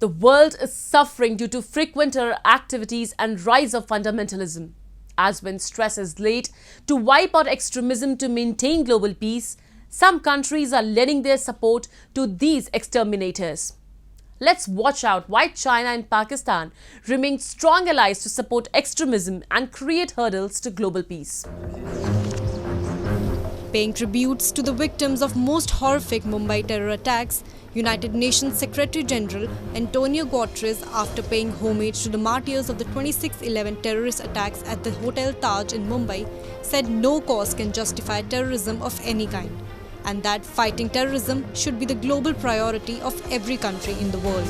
The world is suffering due to frequent terror activities and rise of fundamentalism. As when stress is laid to wipe out extremism to maintain global peace, some countries are lending their support to these exterminators. Let's watch out why China and Pakistan remain strong allies to support extremism and create hurdles to global peace. Paying tributes to the victims of most horrific Mumbai terror attacks, United Nations Secretary General Antonio Guterres, after paying homage to the martyrs of the 26/11 terrorist attacks at the Hotel Taj in Mumbai, said no cause can justify terrorism of any kind, and that fighting terrorism should be the global priority of every country in the world.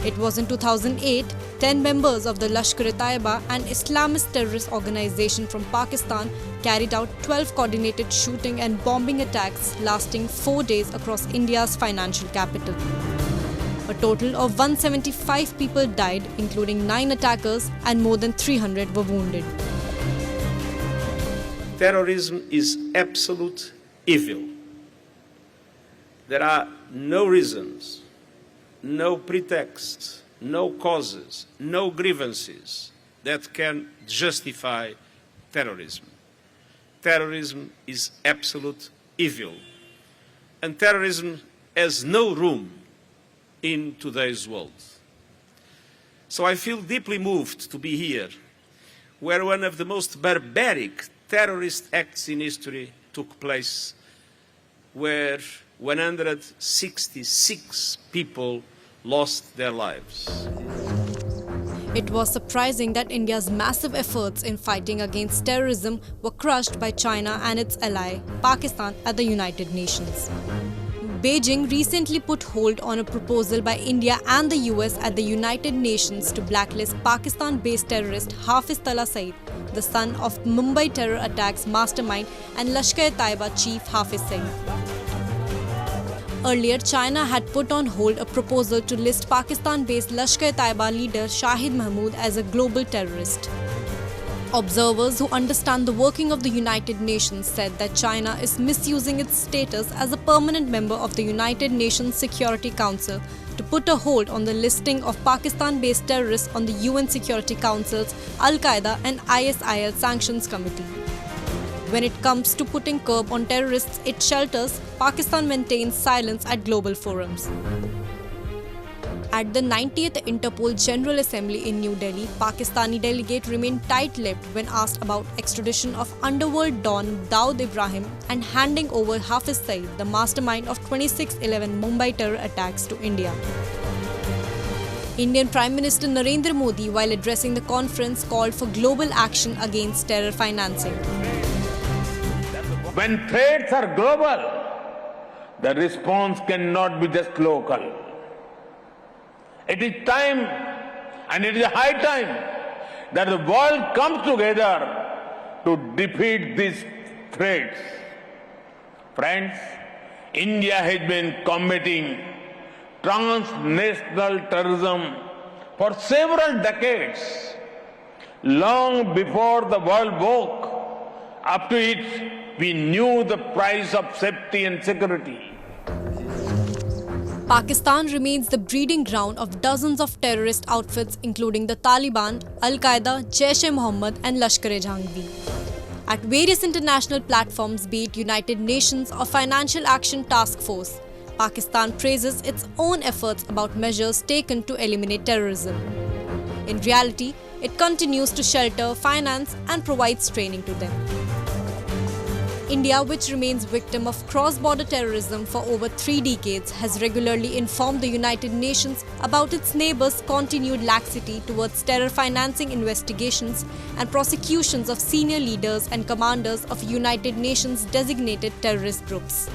It was in 2008, 10 members of the Lashkar-e-Taiba, an Islamist terrorist organization from Pakistan, carried out 12 coordinated shooting and bombing attacks lasting 4 days across India's financial capital. A total of 175 people died, including 9 attackers, and more than 300 were wounded. Terrorism is absolute evil. There are no reasons, no pretexts, no causes, no grievances that can justify terrorism. Terrorism is absolute evil, and terrorism has no room in today's world. So I feel deeply moved to be here, where one of the most barbaric terrorist acts in history took place, where 166 people lost their lives. It was surprising that India's massive efforts in fighting against terrorism were crushed by China and its ally, Pakistan, at the United Nations. Beijing recently put hold on a proposal by India and the US at the United Nations to blacklist Pakistan-based terrorist Hafiz Talha Saeed, the son of Mumbai terror attacks mastermind and Lashkar-e-Taiba chief Hafiz Saeed. Earlier, China had put on hold a proposal to list Pakistan-based Lashkar-e-Taiba leader Shahid Mahmood as a global terrorist. Observers who understand the working of the United Nations said that China is misusing its status as a permanent member of the United Nations Security Council to put a hold on the listing of Pakistan-based terrorists on the UN Security Council's Al-Qaeda and ISIL Sanctions Committee. When it comes to putting curb on terrorists it shelters, Pakistan maintains silence at global forums. At the 90th Interpol General Assembly in New Delhi, Pakistani delegate remained tight-lipped when asked about extradition of underworld don Dawood Ibrahim and handing over Hafiz Saeed, the mastermind of 26/11 Mumbai terror attacks, to India. Indian Prime Minister Narendra Modi, while addressing the conference, called for global action against terror financing. When threats are global, the response cannot be just local. It is time, and it is high time, that the world comes together to defeat these threats. Friends, India has been combating transnational terrorism for several decades, long before the world woke up to it. We knew the price of safety and security. Pakistan remains the breeding ground of dozens of terrorist outfits including the Taliban, Al-Qaeda, Jaish-e-Mohammed and Lashkar-e-Jhangvi. At various international platforms, be it United Nations or Financial Action Task Force, Pakistan praises its own efforts about measures taken to eliminate terrorism. In reality, it continues to shelter, finance and provides training to them. India, which remains victim of cross-border terrorism for over 3 decades, has regularly informed the United Nations about its neighbors' continued laxity towards terror financing investigations and prosecutions of senior leaders and commanders of United Nations designated terrorist groups.